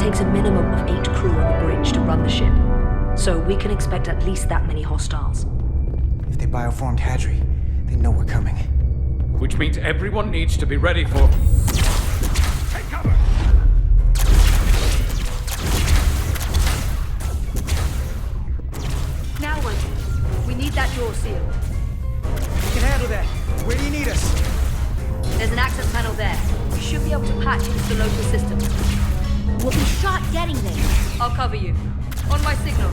takes a minimum of 8 crew on the bridge to run the ship. So we can expect at least that many hostiles. If they bioformed Hadri, they know we're coming. Which means everyone needs to be ready for... Take cover! Now what? We need that door sealed. We can handle that. Where do you need us? There's an access panel there. We should be able to patch into the local systems. We'll be shot getting there. I'll cover you. On my signal.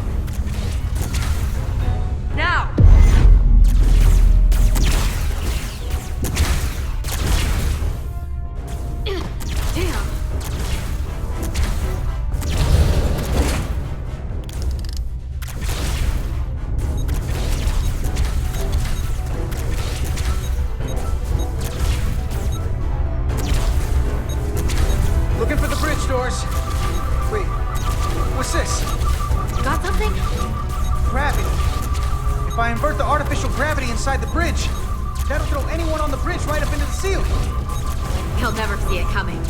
Now! Damn. Looking for the bridge doors. Wait, what's this? Got something? Gravity. If I invert the artificial gravity inside the bridge, that'll throw anyone on the bridge right up into the ceiling. He'll never see it coming.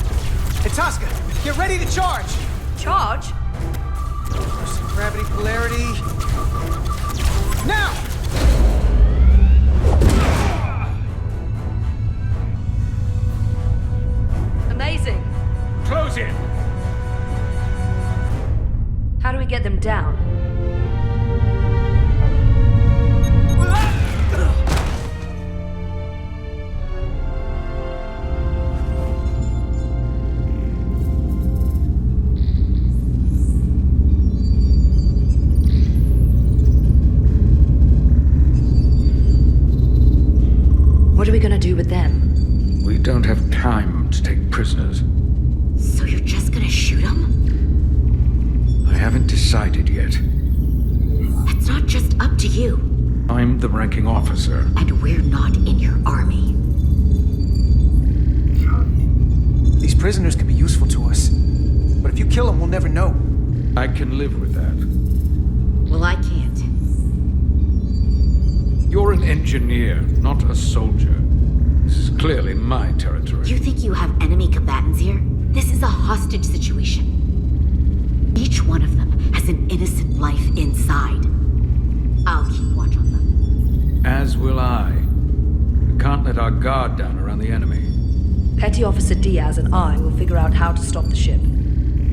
Hey, Tosca, get ready to charge! Charge? Reversing gravity polarity. Now! Amazing. Close in! How do we get them down? What are we gonna do with them? We don't have time to take prisoners. So you're just gonna shoot him? I haven't decided yet. That's not just up to you. I'm the ranking officer. And we're not in your army. These prisoners can be useful to us. But if you kill them, we'll never know. I can live with that. Well, I can't. You're an engineer, not a soldier. This is clearly my territory. You think you have enemy combatants here? This is a hostage situation. Each one of them has an innocent life inside. I'll keep watch on them. As will I. We can't let our guard down around the enemy. Petty Officer Diaz and I will figure out how to stop the ship.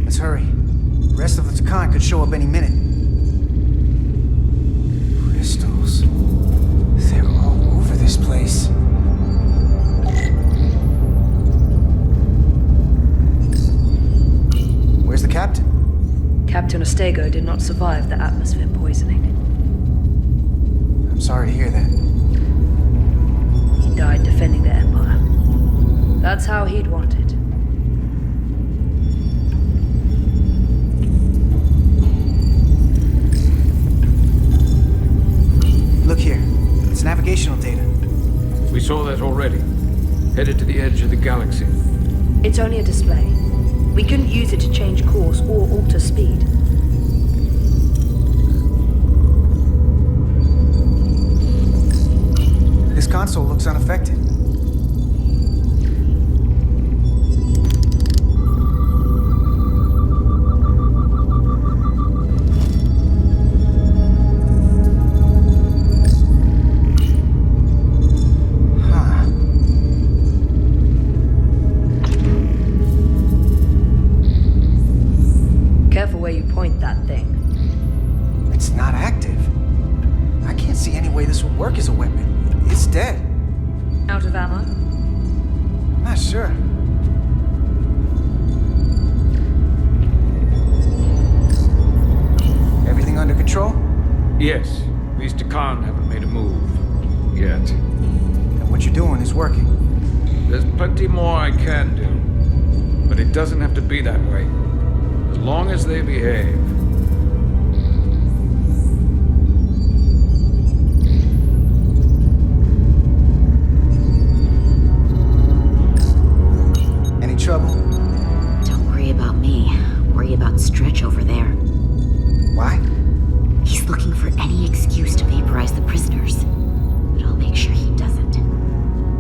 Let's hurry. The rest of the Takan could show up any minute. Crystals. They're all over this place. Where's the captain? Captain Ostego did not survive the atmosphere poisoning. I'm sorry to hear that. He died defending the Empire. That's how he'd want it. Look here. It's navigational data. We saw that already. Headed to the edge of the galaxy. It's only a display. We couldn't use it to change course or alter speed. This console looks unaffected. Careful where you point that thing. It's not active. I can't see any way this would work as a weapon. It's dead. Out of ammo? I'm not sure. Everything under control? Yes, these Takan haven't made a move. Yet. And what you're doing is working. There's plenty more I can do. But it doesn't have to be that way. As long as they behave. Any trouble? Don't worry about me. Worry about Stretch over there. Why? He's looking for any excuse to vaporize the prisoners. But I'll make sure he doesn't.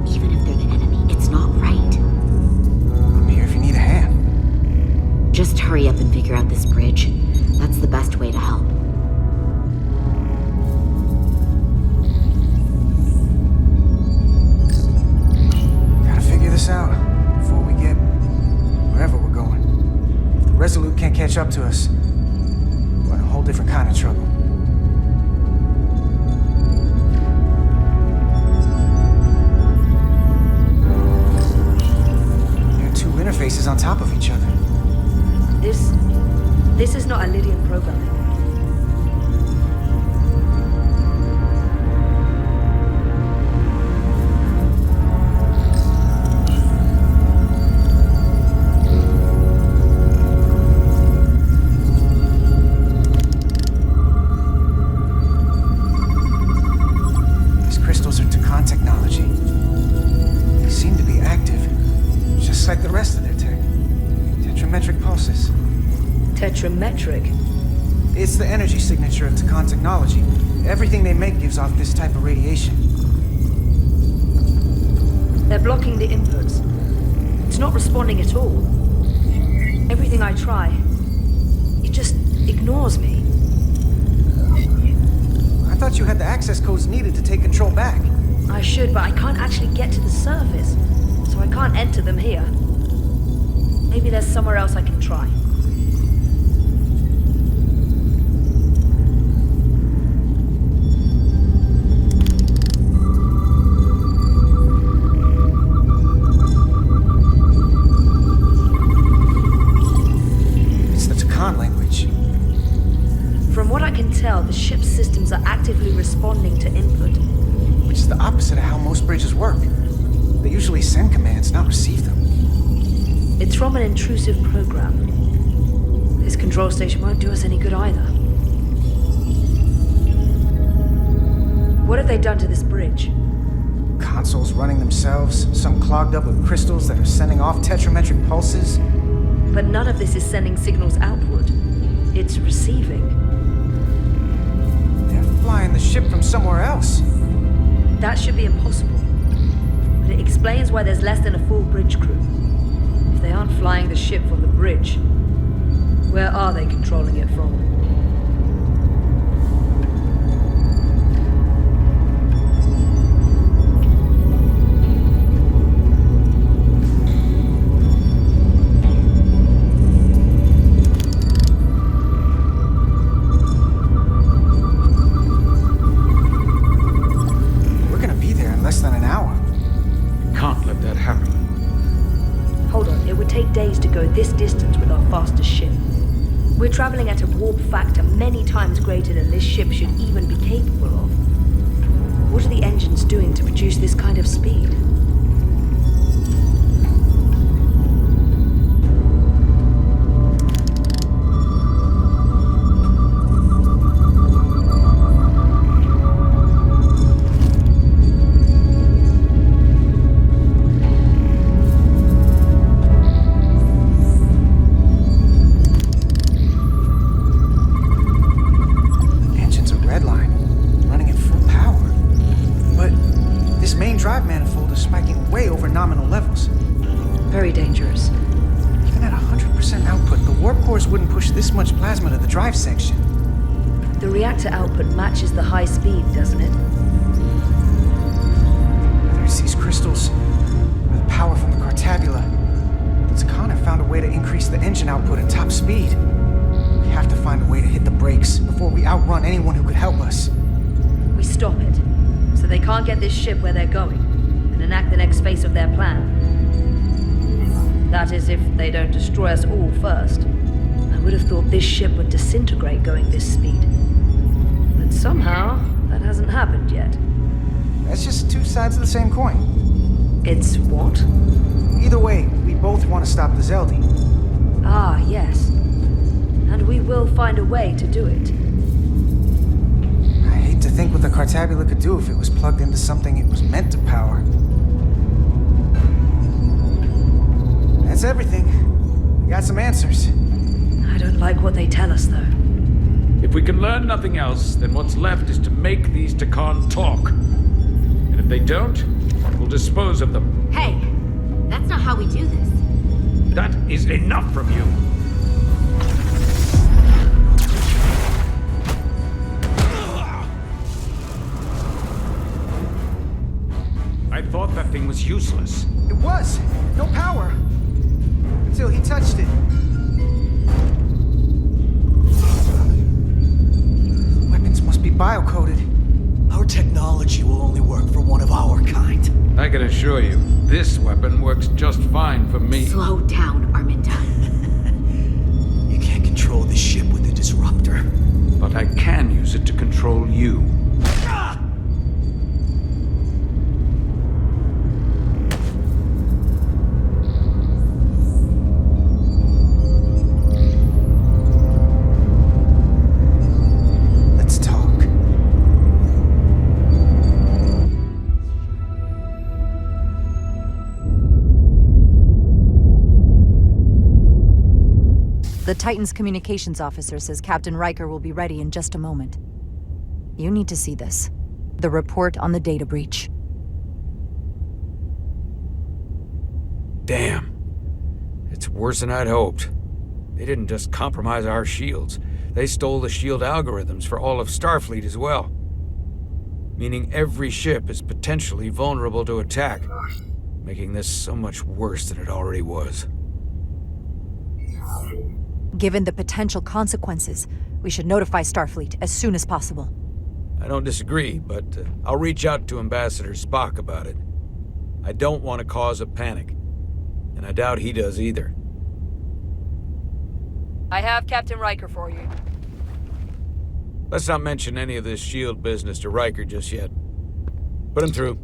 Even if they're the enemy, it's not right. I'm here if you need a hand. Just hurry up and figure out this bridge. That's the best way to help. Gotta figure this out before we get wherever we're going. If the Resolute can't catch up to us, we're in a whole different kind of trouble. There are two interfaces on top of each other. This is not a Lydian programming. These crystals are Takan technology. They seem to be active, just like the rest of their tech. Tetrametric pulses. Tetrametric? It's the energy signature of Takan technology. Everything they make gives off this type of radiation. They're blocking the inputs. It's not responding at all. Everything I try, it just ignores me. I thought you had the access codes needed to take control back. I should, but I can't actually get to the surface, so I can't enter them here. Maybe there's somewhere else I can try. It's the Takan language. From what I can tell, the ship's systems are actively responding to input. Which is the opposite of how most bridges work. They usually send commands, not receive them. It's from an intrusive program. This control station won't do us any good either. What have they done to this bridge? Consoles running themselves, some clogged up with crystals that are sending off tetrametric pulses. But none of this is sending signals outward. It's receiving. They're flying the ship from somewhere else. That should be impossible. But it explains why there's less than a full bridge crew. If they aren't flying the ship from the bridge, where are they controlling it from? We're gonna be there in less than an hour. Can't let that happen. Hold on, it would take days to go this distance with our fastest ship. We're traveling at a warp factor many times greater than this ship should even be capable of. What are the engines doing to produce this kind of speed? Engines are redline, running at full power. But this main drive manifold is spiking way over nominal levels. Very dangerous. Even at 100% output, the warp cores wouldn't push this much plasma to the drive section. The reactor output matches the high speed, doesn't it? Whether it's these crystals or the power from the Cartabula, the Takan have found a way to increase the engine output at top speed. We have to find a way to hit the brakes before we outrun anyone who could help us. We stop it, so they can't get this ship where they're going, and enact the next phase of their plan. That is, if they don't destroy us all first. I would have thought this ship would disintegrate going this speed. But somehow, that hasn't happened yet. That's just two sides of the same coin. It's what? Either way, we both want to stop the Zeldi. Ah, yes. And we will find a way to do it. I hate to think what the Cartabula could do if it was plugged into something it was meant to power. That's everything. We got some answers. I don't like what they tell us, though. If we can learn nothing else, then what's left is to make these Takan talk. And if they don't, we'll dispose of them. Hey, that's not how we do this. That is enough from you. biocoded. Our technology will only work for one of our kind. I can assure you, this weapon works just fine for me. Slow down, Arminda. You can't control the ship with a disruptor. But I can use it to control you. Let's talk. The Titan's communications officer says Captain Riker will be ready in just a moment. You need to see this. The report on the data breach. Damn. It's worse than I'd hoped. They didn't just compromise our shields. They stole the shield algorithms for all of Starfleet as well. Meaning every ship is potentially vulnerable to attack, making this so much worse than it already was. Given the potential consequences, we should notify Starfleet as soon as possible. I don't disagree, but I'll reach out to Ambassador Spock about it. I don't want to cause a panic, and I doubt he does either. I have Captain Riker for you. Let's not mention any of this shield business to Riker just yet. Put him through.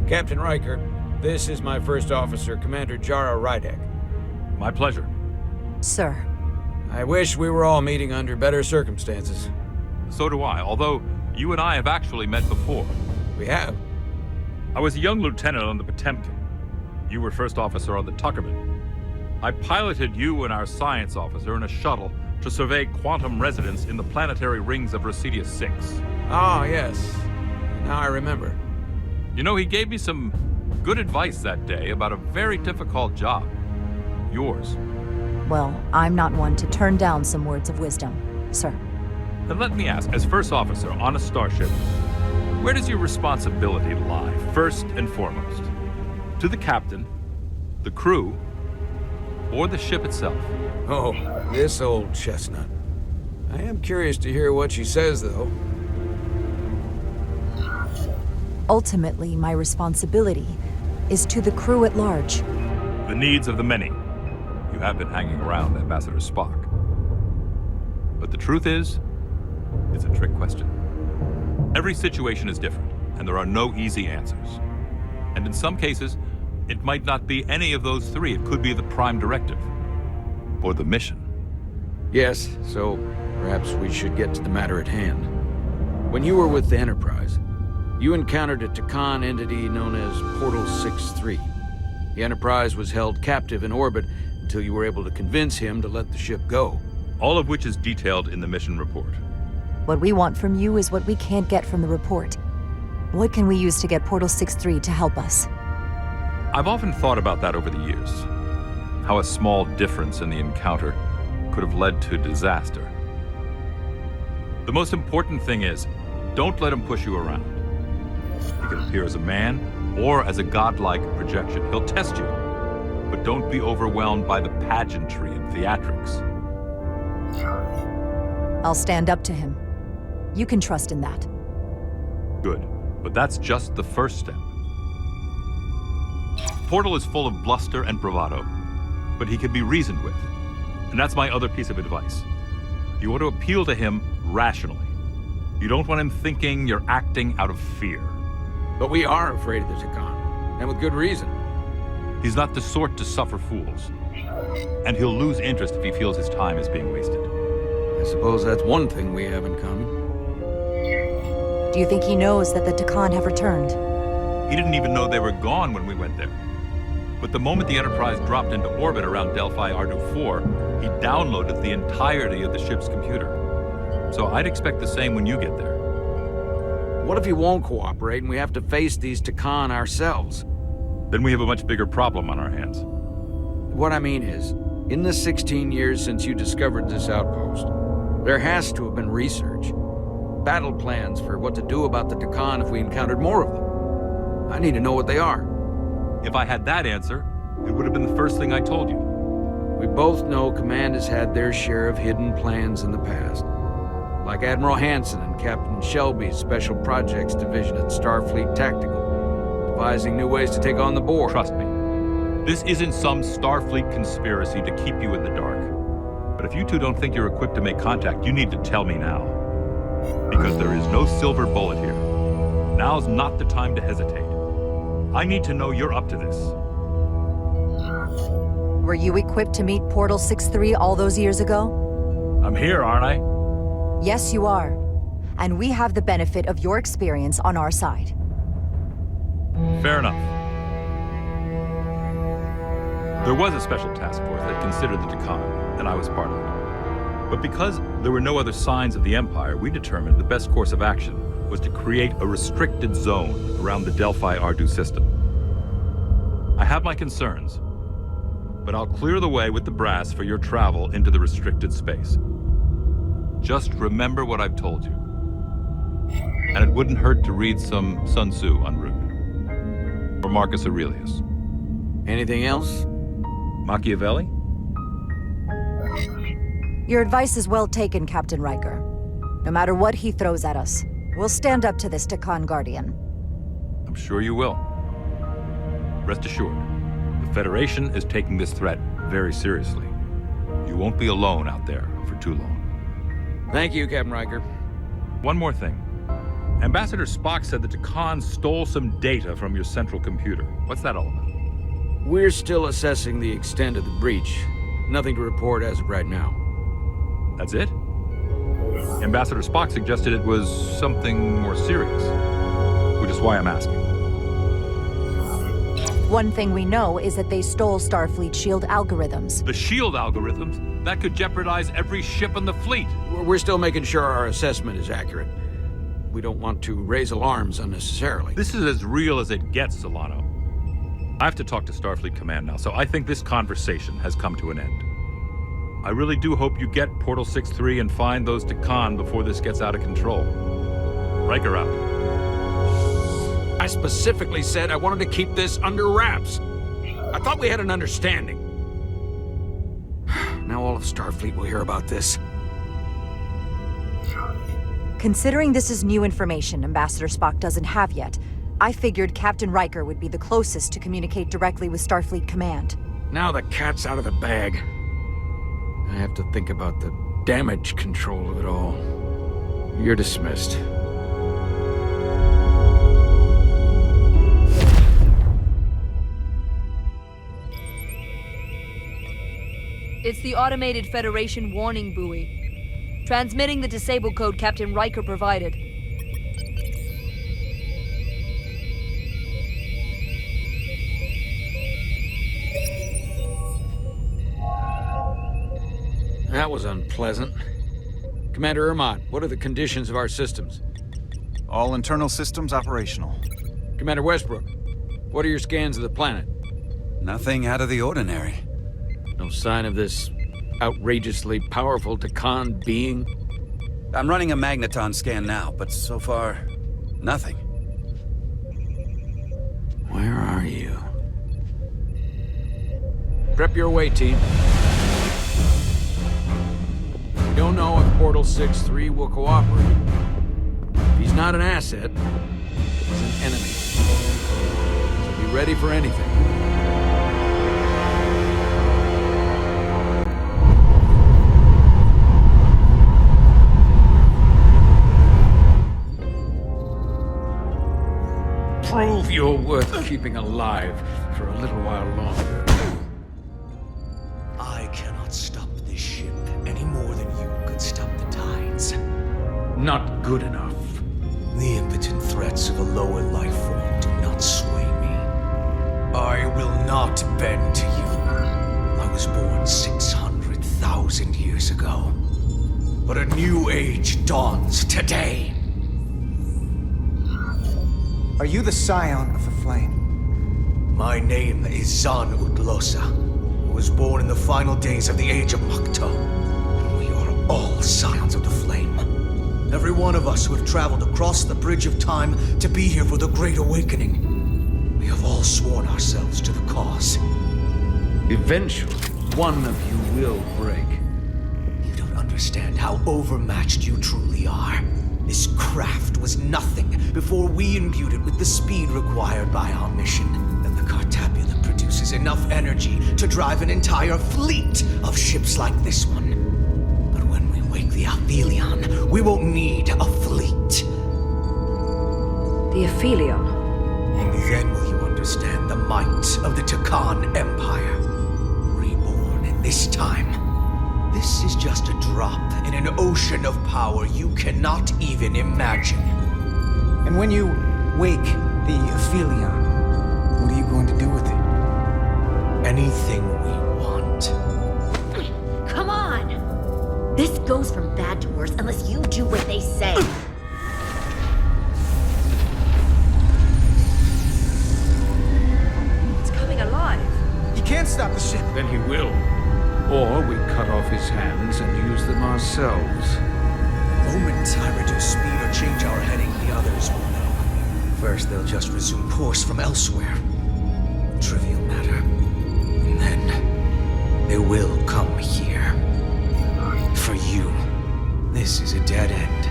Captain Riker, this is my first officer, Commander Jara Rydek. My pleasure. Sir. I wish we were all meeting under better circumstances. So do I, although you and I have actually met before. We have. I was a young lieutenant on the Potemkin. You were first officer on the Tuckerman. I piloted you and our science officer in a shuttle to survey quantum resonance in the planetary rings of Resurgence-06. Ah, yes. Now I remember. You know, he gave me some good advice that day about a very difficult job. Yours. Well, I'm not one to turn down some words of wisdom, sir. And let me ask, as first officer on a starship, where does your responsibility lie, first and foremost? To the captain, the crew, or the ship itself? Oh, this old chestnut. I am curious to hear what she says, though. Ultimately, my responsibility is to the crew at large. The needs of the many. You have been hanging around Ambassador Spock. But the truth is, it's a trick question. Every situation is different, and there are no easy answers. And in some cases, it might not be any of those three. It could be the prime directive. Or the mission. Yes, so perhaps we should get to the matter at hand. When you were with the Enterprise, you encountered a Takan entity known as Portal 6-3. The Enterprise was held captive in orbit until you were able to convince him to let the ship go. All of which is detailed in the mission report. What we want from you is what we can't get from the report. What can we use to get Portal 6-3 to help us? I've often thought about that over the years. How a small difference in the encounter could have led to disaster. The most important thing is, don't let him push you around. He can appear as a man or as a godlike projection. He'll test you, but don't be overwhelmed by the pageantry and theatrics. I'll stand up to him. You can trust in that. Good, but that's just the first step. Portal is full of bluster and bravado, but he can be reasoned with. And that's my other piece of advice. You want to appeal to him rationally. You don't want him thinking you're acting out of fear. But we are afraid of the Takan, and with good reason. He's not the sort to suffer fools. And he'll lose interest if he feels his time is being wasted. I suppose that's one thing we have in common. Do you think he knows that the Takan have returned? He didn't even know they were gone when we went there. But the moment the Enterprise dropped into orbit around Delphi Ardu-4, he downloaded the entirety of the ship's computer. So I'd expect the same when you get there. What if he won't cooperate and we have to face these Takan ourselves? Then we have a much bigger problem on our hands. What I mean is, in the 16 years since you discovered this outpost, there has to have been research. Battle plans for what to do about the Takan if we encountered more of them. I need to know what they are. If I had that answer, it would have been the first thing I told you. We both know Command has had their share of hidden plans in the past. Like Admiral Hansen and Captain Shelby's Special Projects Division at Starfleet Tactical, devising new ways to take on the Borg. Trust me, this isn't some Starfleet conspiracy to keep you in the dark. But if you two don't think you're equipped to make contact, you need to tell me now. Because there is no silver bullet here. Now's not the time to hesitate. I need to know you're up to this. Were you equipped to meet Portal 6-3 all those years ago? I'm here, aren't I? Yes, you are. And we have the benefit of your experience on our side. Fair enough. There was a special task force that considered the Deccan, and I was part of it. But because there were no other signs of the Empire, we determined the best course of action was to create a restricted zone around the Delphi Ardu system. I have my concerns, but I'll clear the way with the brass for your travel into the restricted space. Just remember what I've told you. And it wouldn't hurt to read some Sun Tzu en route. Or Marcus Aurelius. Anything else? Machiavelli? Your advice is well taken, Captain Riker. No matter what he throws at us, we'll stand up to this Deccan Guardian. I'm sure you will. Rest assured, the Federation is taking this threat very seriously. You won't be alone out there for too long. Thank you, Captain Riker. One more thing. Ambassador Spock said that Deccan stole some data from your central computer. What's that all about? We're still assessing the extent of the breach. Nothing to report as of right now. That's it? Ambassador Spock suggested it was something more serious, which is why I'm asking. One thing we know is that they stole Starfleet shield algorithms. The shield algorithms? That could jeopardize every ship in the fleet. We're still making sure our assessment is accurate. We don't want to raise alarms unnecessarily. This is as real as it gets, Solano. I have to talk to Starfleet Command now, so I think this conversation has come to an end. I really do hope you get Portal 6-3 and find those Deccan before this gets out of control. Riker out. I specifically said I wanted to keep this under wraps. I thought we had an understanding. Now all of Starfleet will hear about this. Considering this is new information Ambassador Spock doesn't have yet, I figured Captain Riker would be the closest to communicate directly with Starfleet Command. Now the cat's out of the bag. I have to think about the damage control of it all. You're dismissed. It's the automated Federation warning buoy. Transmitting the disable code Captain Riker provided. That was unpleasant. Commander Ermont, what are the conditions of our systems? All internal systems operational. Commander Westbrook, what are your scans of the planet? Nothing out of the ordinary. No sign of this outrageously powerful Deccan being? I'm running a magneton scan now, but so far, nothing. Where are you? Prep your way, team. We don't know if Portal 6-3 will cooperate. If he's not an asset, he's an enemy. So be ready for anything. Prove you're worth keeping alive for a little while longer. I cannot stop this ship any more than you could stop the tides. Not good enough. The impotent threats of a lower life form do not sway me. I will not bend to you. I was born 600,000 years ago. But a new age dawns today. Are you the scion of the flame? My name is Zan Utlosa. I was born in the final days of the Age of Makto. And we are all scions of the flame. Every one of us who have traveled across the bridge of time to be here for the Great Awakening. We have all sworn ourselves to the cause. Eventually, one of you will break. You don't understand how overmatched you truly are. This craft was nothing before we imbued it with the speed required by our mission. And the Cartabula produces enough energy to drive an entire fleet of ships like this one. But when we wake the Aphelion, we won't need a fleet. The Aphelion? Only then will you understand the might of the Takan Empire. Reborn in this time. This is just a drop in an ocean of power you cannot even imagine. And when you wake the Aphelion, what are you going to do with it? Anything we want. Come on! This goes from bad to worse unless you do what they say. It's coming alive. He can't stop the ship. Then he will. Or we cut off his hands and use them ourselves. The moment I reduce speed or change our heading, the others will know. First, they'll just resume course from elsewhere. Trivial matter. And then, they will come here. For you, this is a dead end.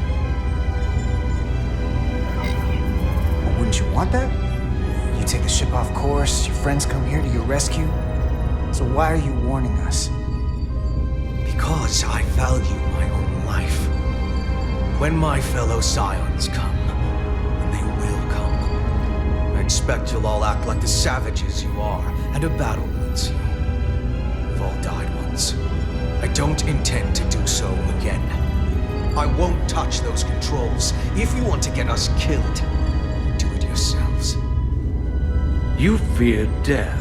But wouldn't you want that? You take the ship off course, your friends come here to your rescue. So why are you warning us? Because I value my own life. When my fellow Scions come, and they will come, I expect you'll all act like the savages you are, and a battle wounds you. We've all died once. I don't intend to do so again. I won't touch those controls. If you want to get us killed, do it yourselves. You fear death.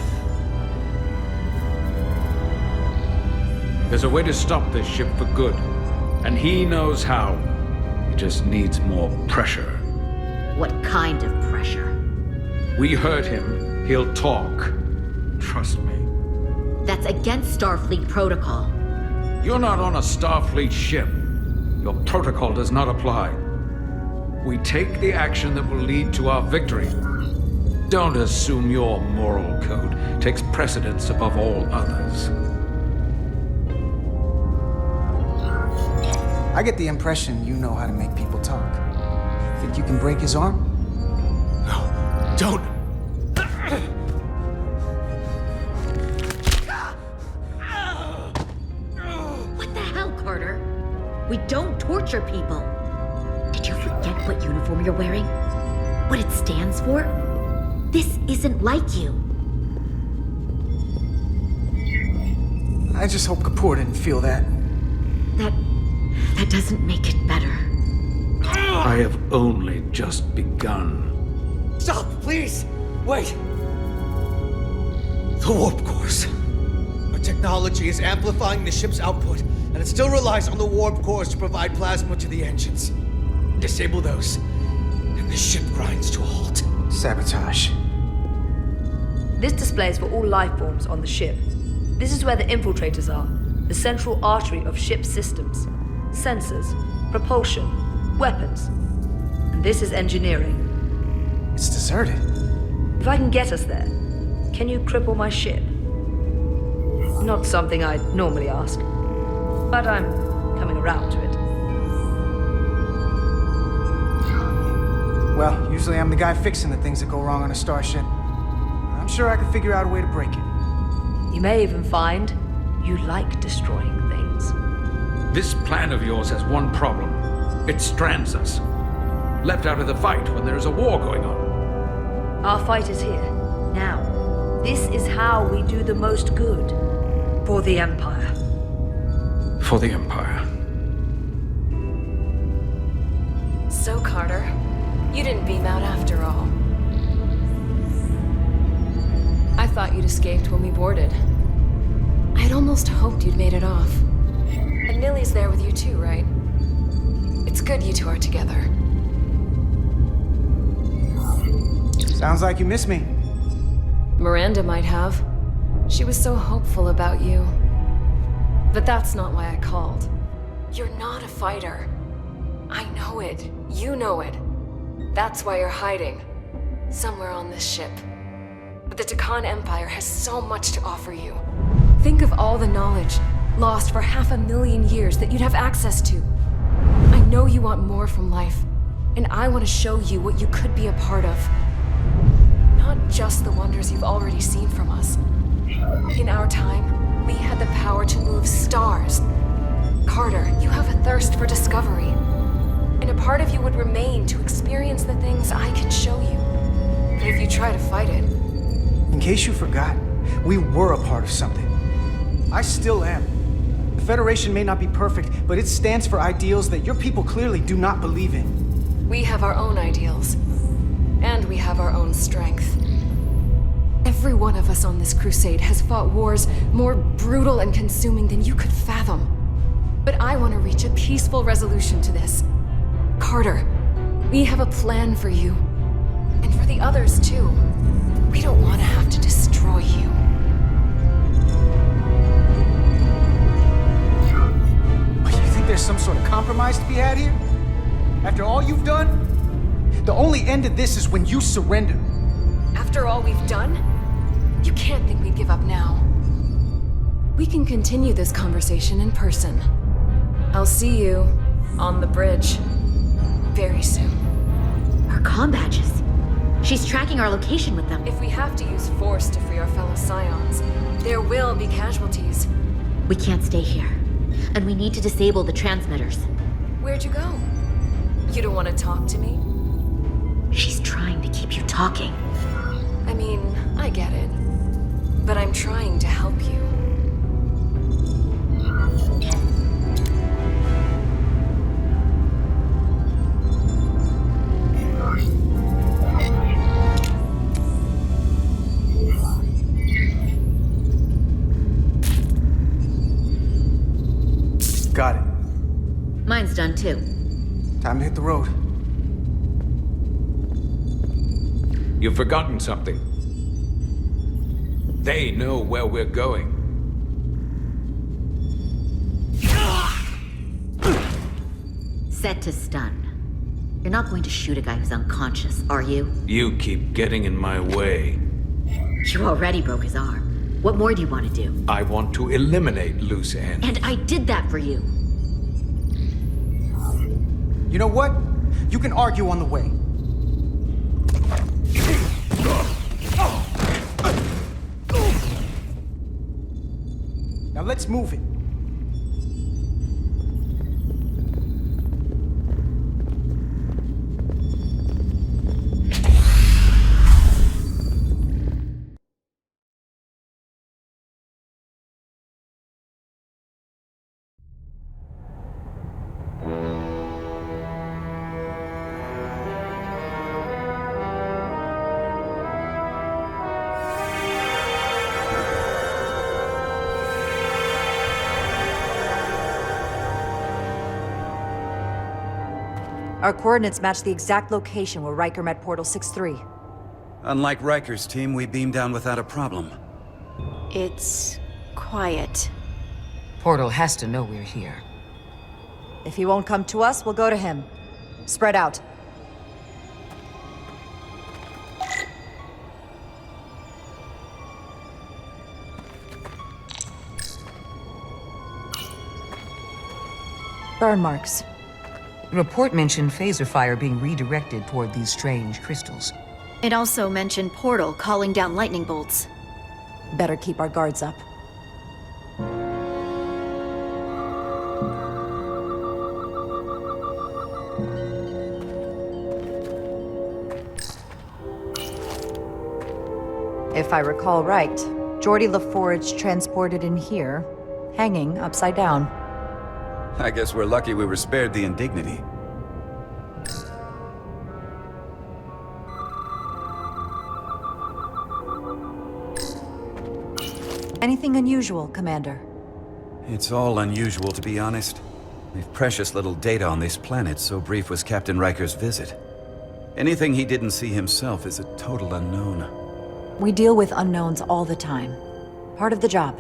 There's a way to stop this ship for good, and he knows how. He just needs more pressure. What kind of pressure? We hurt him, he'll talk. Trust me. That's against Starfleet protocol. You're not on a Starfleet ship. Your protocol does not apply. We take the action that will lead to our victory. Don't assume your moral code takes precedence above all others. I get the impression you know how to make people talk. Think you can break his arm? No, don't! What the hell, Carter? We don't torture people. Did you forget what uniform you're wearing? What it stands for? This isn't like you. I just hope Kapoor didn't feel that. That doesn't make it better. I have only just begun. Stop, please! Wait! The warp cores. Our technology is amplifying the ship's output, and it still relies on the warp cores to provide plasma to the engines. Disable those, and the ship grinds to a halt. Sabotage. This display is for all life forms on the ship. This is where the infiltrators are, the central artery of ship systems. Sensors, propulsion, weapons. And this is engineering. It's deserted. If I can get us there, can you cripple my ship? Not something I'd normally ask, but I'm coming around to it. Well, usually I'm the guy fixing the things that go wrong on a starship. I'm sure I can figure out a way to break it. You may even find you like destroying things. This plan of yours has one problem. It strands us. Left out of the fight when there is a war going on. Our fight is here, now. This is how we do the most good. For the Empire. For the Empire. So, Carter, you didn't beam out after all. I thought you'd escaped when we boarded. I'd almost hoped you'd made it off. And Millie's there with you too, right? It's good you two are together. Sounds like you miss me. Miranda might have. She was so hopeful about you. But that's not why I called. You're not a fighter. I know it. You know it. That's why you're hiding. Somewhere on this ship. But the Takan Empire has so much to offer you. Think of all the knowledge lost for 500,000 years that you'd have access to. I know you want more from life, and I want to show you what you could be a part of. Not just the wonders you've already seen from us. In our time, we had the power to move stars. Carter, you have a thirst for discovery. And a part of you would remain to experience the things I can show you. But if you try to fight it... In case you forgot, we were a part of something. I still am. The Federation may not be perfect, but it stands for ideals that your people clearly do not believe in. We have our own ideals. And we have our own strength. Every one of us on this crusade has fought wars more brutal and consuming than you could fathom. But I want to reach a peaceful resolution to this. Carter, we have a plan for you. And for the others, too. We don't want to have to destroy you. But you think there's some sort of compromise to be had here? After all you've done? The only end of this is when you surrender. After all we've done? You can't think we'd give up now. We can continue this conversation in person. I'll see you on the bridge very soon. Her comm badges. She's tracking our location with them. If we have to use force to free our fellow Scions, there will be casualties. We can't stay here. And we need to disable the transmitters. Where'd you go? You don't want to talk to me? She's trying to keep you talking. I mean, I get it. But I'm trying to help you. Got it. Mine's done too. Time to hit the road. You've forgotten something. They know where we're going. Set to stun. You're not going to shoot a guy who's unconscious, are you? You keep getting in my way. You already broke his arm. What more do you want to do? I want to eliminate loose ends. And I did that for you. You know what? You can argue on the way. Now let's move it. Our coordinates match the exact location where Riker met Portal 6-3. Unlike Riker's team, we beamed down without a problem. It's quiet. Portal has to know we're here. If he won't come to us, we'll go to him. Spread out. Burn marks. The report mentioned phaser fire being redirected toward these strange crystals. It also mentioned Portal calling down lightning bolts. Better keep our guards up. If I recall right, Geordi LaForge transported in here, hanging upside down. I guess we're lucky we were spared the indignity. Anything unusual, Commander? It's all unusual, to be honest. We've precious little data on this planet, so brief was Captain Riker's visit. Anything he didn't see himself is a total unknown. We deal with unknowns all the time. Part of the job.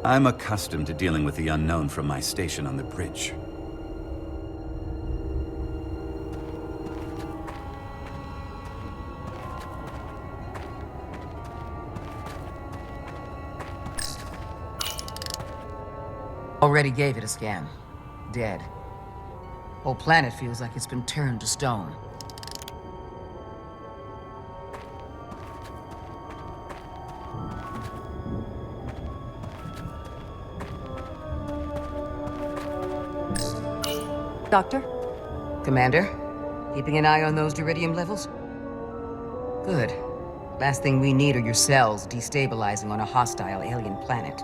I'm accustomed to dealing with the unknown from my station on the bridge. Already gave it a scan. Dead. Whole planet feels like it's been turned to stone. Doctor? Commander, keeping an eye on those duridium levels? Good. Last thing we need are your cells destabilizing on a hostile alien planet.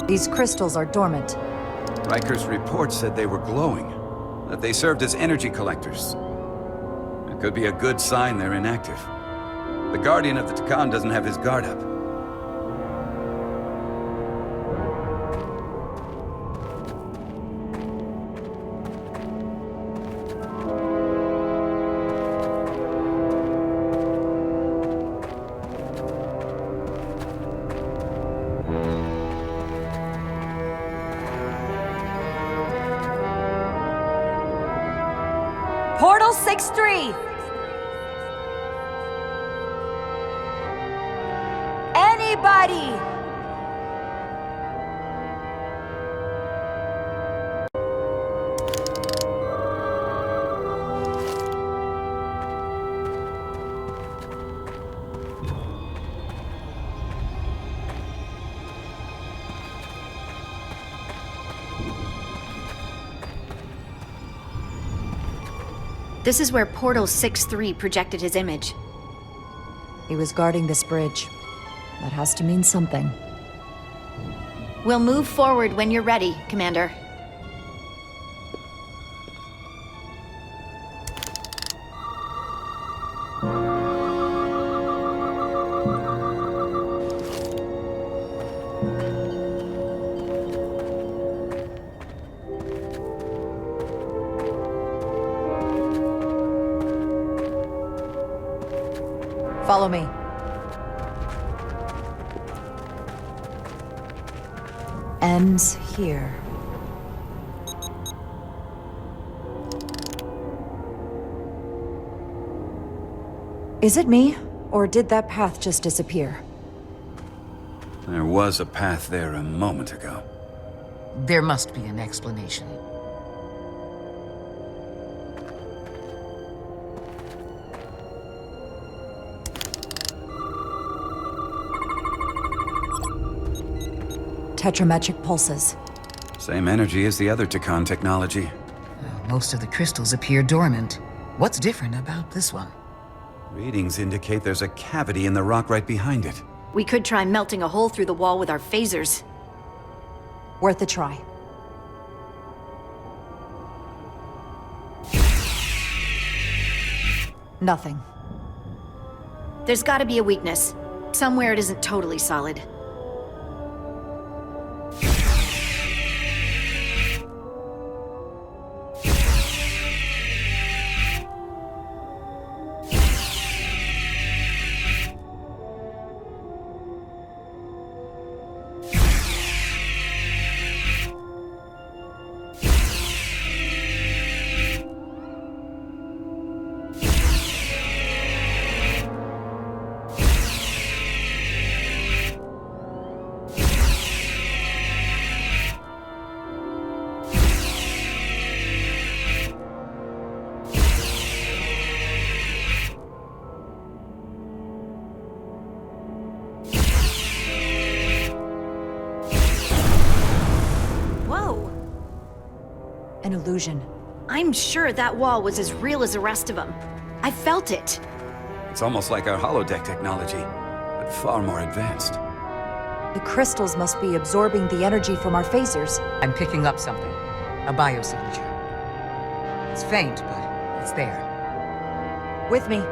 These crystals are dormant. Riker's report said they were glowing, that they served as energy collectors. It could be a good sign they're inactive. The Guardian of the Takan doesn't have his guard up. Portal 6-3! Anybody! This is where Portal 6-3 projected his image. He was guarding this bridge. That has to mean something. We'll move forward when you're ready, Commander. Follow me. Ends here. Is it me, or did that path just disappear? There was a path there a moment ago. There must be an explanation. Tetrametric pulses. Same energy as the other Takan technology. Most of the crystals appear dormant. What's different about this one? Readings indicate there's a cavity in the rock right behind it. We could try melting a hole through the wall with our phasers. Worth a try. Nothing. There's gotta be a weakness. Somewhere it isn't totally solid. An illusion. I'm sure that wall was as real as the rest of them. I felt it. It's almost like our holodeck technology, but far more advanced. The crystals must be absorbing the energy from our phasers. I'm picking up something. A biosignature. It's faint, but it's there. With me.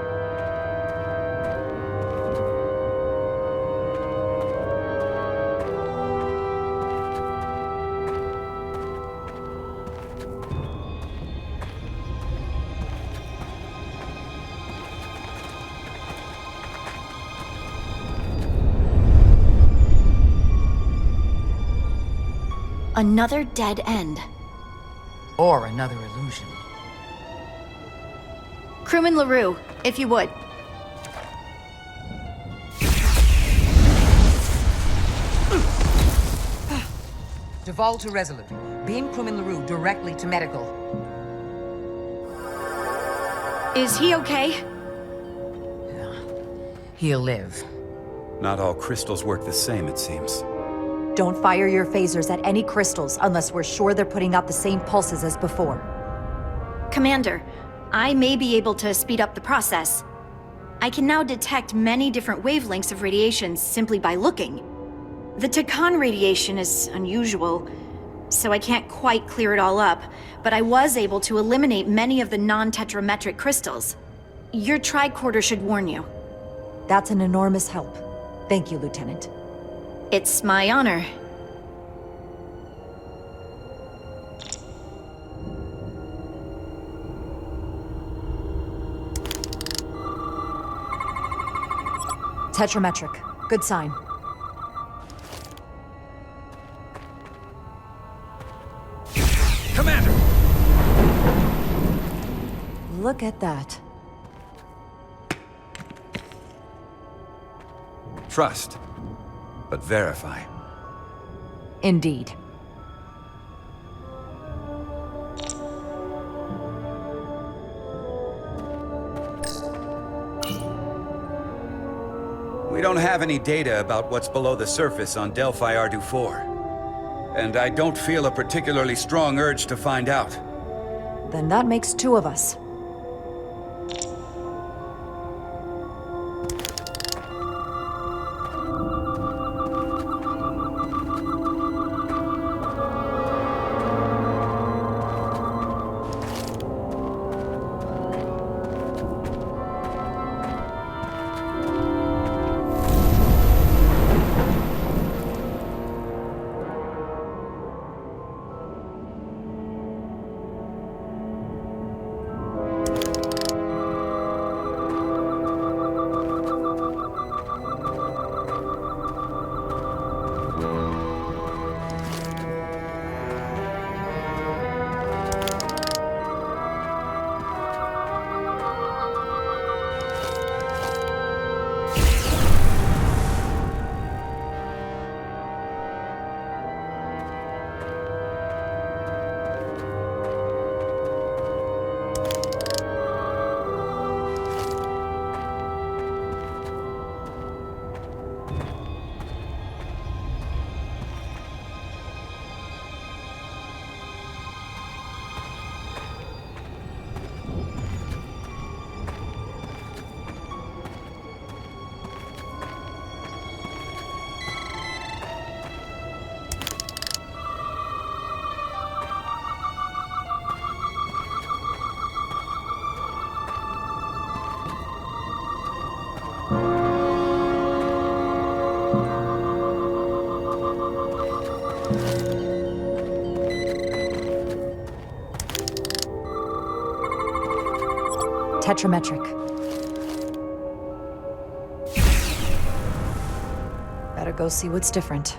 Another dead end. Or another illusion. Crewman LaRue, if you would. Duval to Resolute. Beam Crewman LaRue directly to medical. Is he okay? He'll live. Not all crystals work the same, it seems. Don't fire your phasers at any crystals unless we're sure they're putting out the same pulses as before. Commander, I may be able to speed up the process. I can now detect many different wavelengths of radiation simply by looking. The Takan radiation is unusual, so I can't quite clear it all up, but I was able to eliminate many of the non-tetrametric crystals. Your tricorder should warn you. That's an enormous help. Thank you, Lieutenant. It's my honor. Tetrametric. Good sign. Commander! Look at that. Trust, but verify. Indeed. We don't have any data about what's below the surface on Delphi Ardu 4. And I don't feel a particularly strong urge to find out. Then that makes two of us. Tetrametric. Better go see what's different.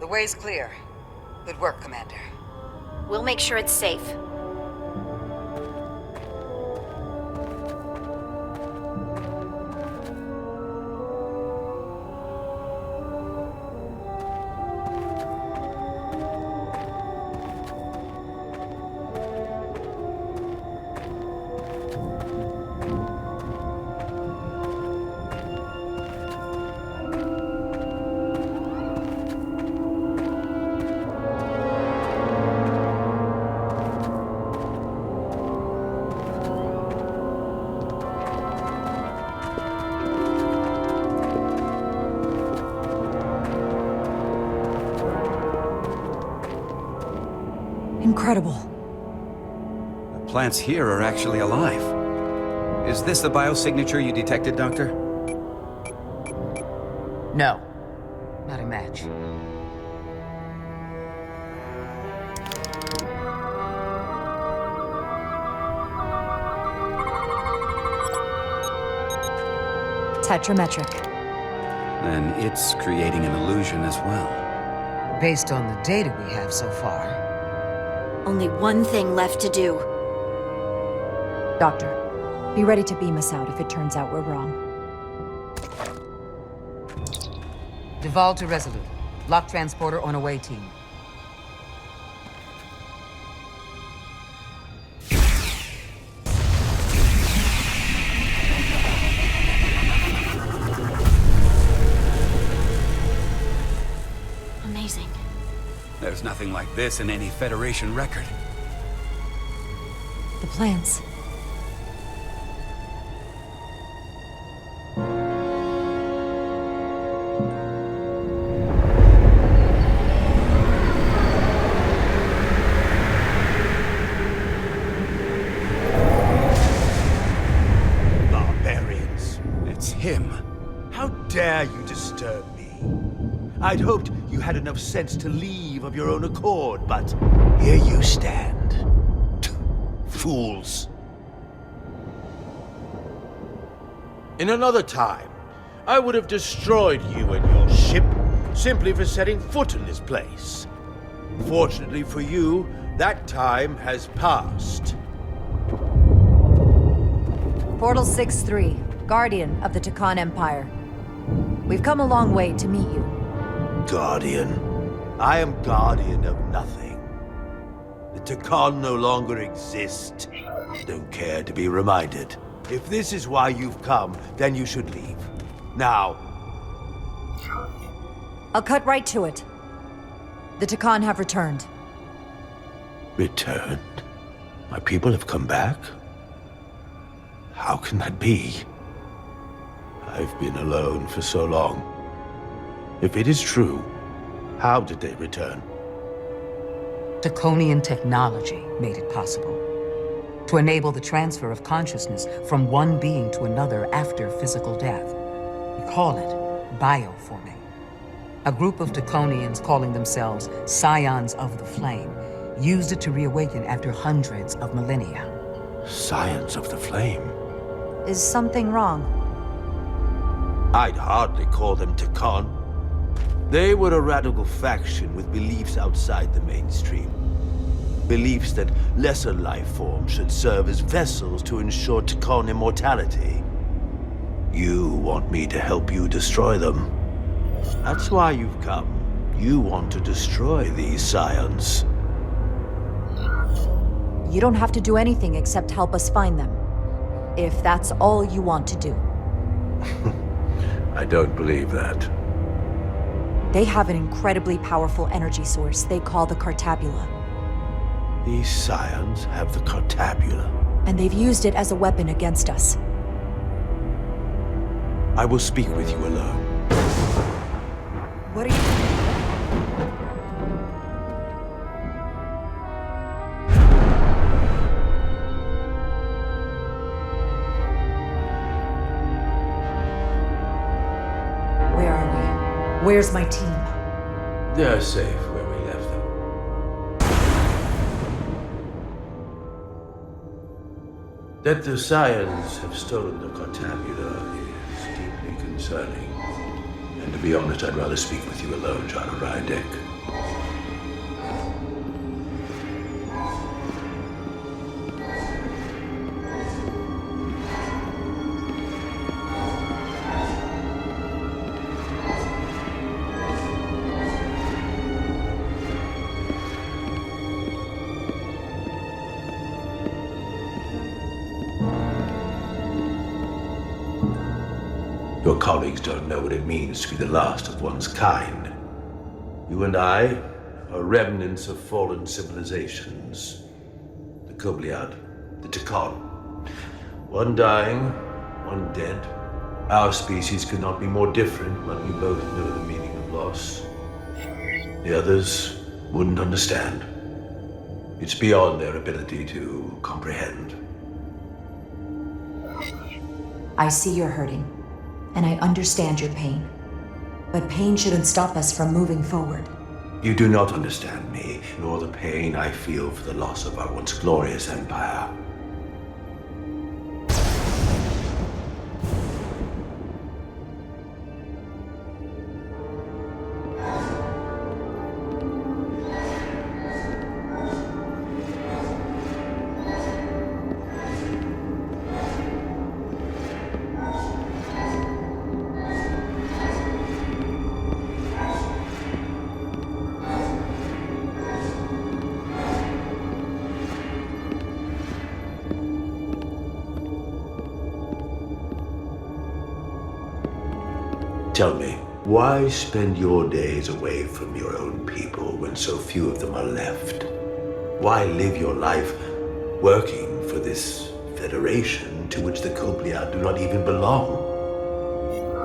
The way's clear. Good work, Commander. We'll make sure it's safe. incredible. The plants here are actually alive. Is this the biosignature you detected, Doctor? No. Not a match. Tetrametric. Then it's creating an illusion as well. Based on the data we have so far. Only one thing left to do. Doctor, be ready to beam us out if it turns out we're wrong. Duval to Resolute. Lock transporter on away team. Amazing. There's nothing like this in any Federation record. The plans. Barbarians. It's him. How dare you disturb me? I'd hoped you had enough sense to leave of your own accord, but here you stand. Fools. In another time, I would have destroyed you and your ship simply for setting foot in this place. Fortunately for you, that time has passed. Portal 6-3, Guardian of the Takan Empire. We've come a long way to meet you. Guardian. I am guardian of nothing. The Takan no longer exist. Don't care to be reminded. If this is why you've come, then you should leave. Now. I'll cut right to it. The Takan have returned. Returned? My people have come back? How can that be? I've been alone for so long. If it is true, how did they return? Draconian technology made it possible. To enable the transfer of consciousness from one being to another after physical death. We call it bioforming. A group of Draconians calling themselves Scions of the Flame used it to reawaken after hundreds of millennia. Scions of the Flame? Is something wrong? I'd hardly call them Takan. They were a radical faction with beliefs outside the mainstream. Beliefs that lesser life forms should serve as vessels to ensure Takan immortality. You want me to help you destroy them. That's why you've come. You want to destroy these Scions. You don't have to do anything except help us find them. If that's all you want to do. I don't believe that. They have an incredibly powerful energy source they call the Cartabula. These Scions have the Cartabula. And they've used it as a weapon against us. I will speak with you alone. What are you... Where are we? Where's my team? They're safe where we left them. That the Scions have stolen the Cartabula is deeply concerning. And to be honest, I'd rather speak with you alone, John Rydeck. Your colleagues don't know what it means to be the last of one's kind. You and I are remnants of fallen civilizations. The Kobliad, the Takan. One dying, one dead. Our species could not be more different, but we both know the meaning of loss. The others wouldn't understand. It's beyond their ability to comprehend. I see you're hurting, and I understand your pain. But pain shouldn't stop us from moving forward. You do not understand me, nor the pain I feel for the loss of our once glorious empire. Tell me, why spend your days away from your own people when so few of them are left? Why live your life working for this federation to which the Cobliard do not even belong?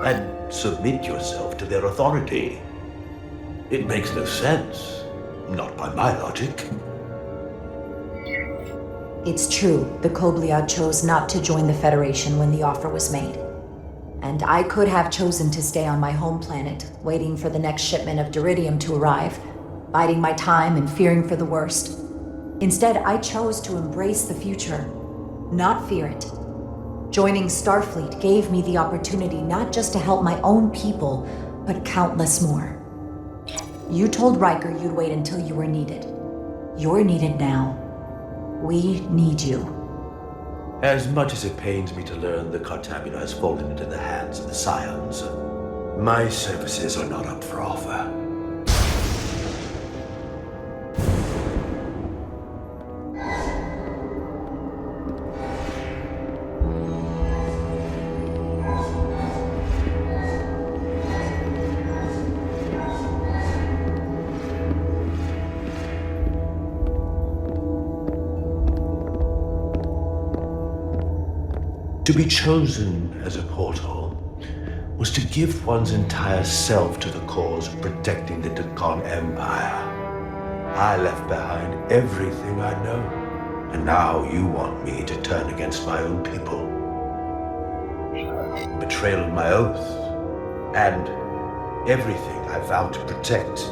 And submit yourself to their authority? It makes no sense. Not by my logic. It's true, the Cobliard chose not to join the Federation when the offer was made. And I could have chosen to stay on my home planet, waiting for the next shipment of Diridium to arrive, biding my time and fearing for the worst. Instead, I chose to embrace the future, not fear it. Joining Starfleet gave me the opportunity not just to help my own people, but countless more. You told Riker you'd wait until you were needed. You're needed now. We need you. As much as it pains me to learn the Cartabula has fallen into the hands of the Scions, my services are not up for offer. To be chosen as a portal was to give one's entire self to the cause of protecting the Deccan Empire. I left behind everything I know, and now you want me to turn against my own people. Betrayal of my oath, and everything I vowed to protect.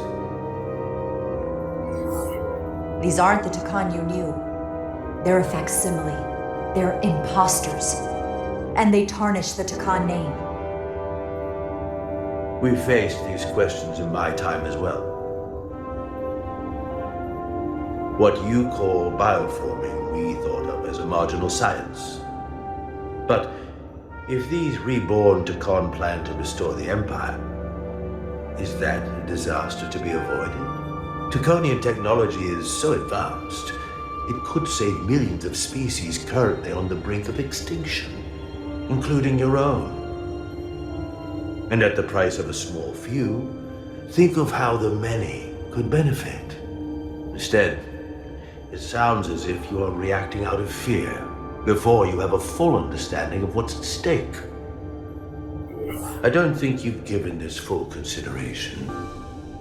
These aren't the Deccan you knew. They're a facsimile. They're imposters. And they tarnish the Deccan name. We faced these questions in my time as well. What you call bioforming, we thought of as a marginal science. But if these reborn Deccan plan to restore the Empire, is that a disaster to be avoided? Decanian technology is so advanced, it could save millions of species currently on the brink of extinction, including your own. And at the price of a small few, think of how the many could benefit. Instead, it sounds as if you are reacting out of fear before you have a full understanding of what's at stake. I don't think you've given this full consideration.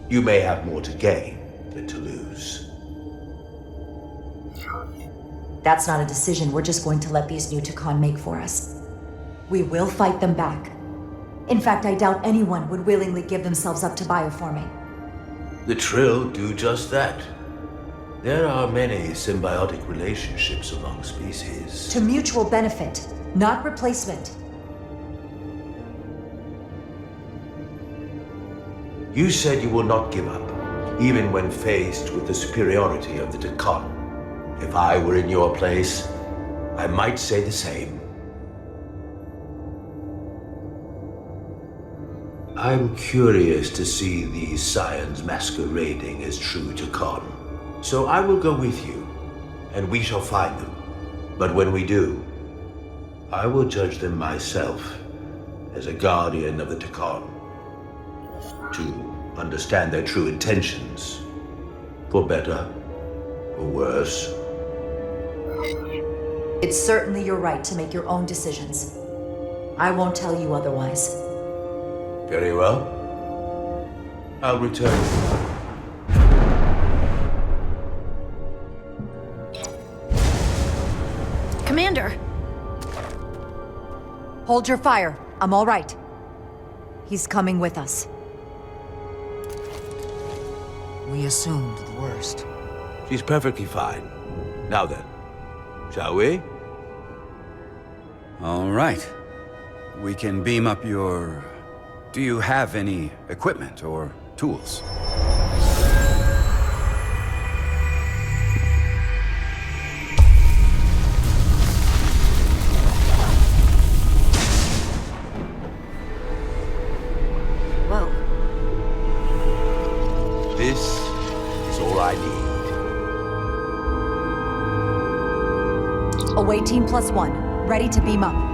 You may have more to gain than to lose. That's not a decision we're just going to let these new Deccan make for us. We will fight them back. In fact, I doubt anyone would willingly give themselves up to bioforming. The Trill do just that. There are many symbiotic relationships among species. To mutual benefit, not replacement. You said you will not give up, even when faced with the superiority of the Deccan. If I were in your place, I might say the same. I'm curious to see these scions masquerading as true Deccan. So I will go with you, and we shall find them. But when we do, I will judge them myself as a guardian of the Deccan, to understand their true intentions, for better or worse. It's certainly your right to make your own decisions. I won't tell you otherwise. Very well. I'll return. Commander! Hold your fire. I'm all right. He's coming with us. We assumed the worst. She's perfectly fine. Now then, shall we? All right. We can beam up your... Do you have any equipment or tools? Whoa. This is all I need. Away Team +1. Ready to beam up.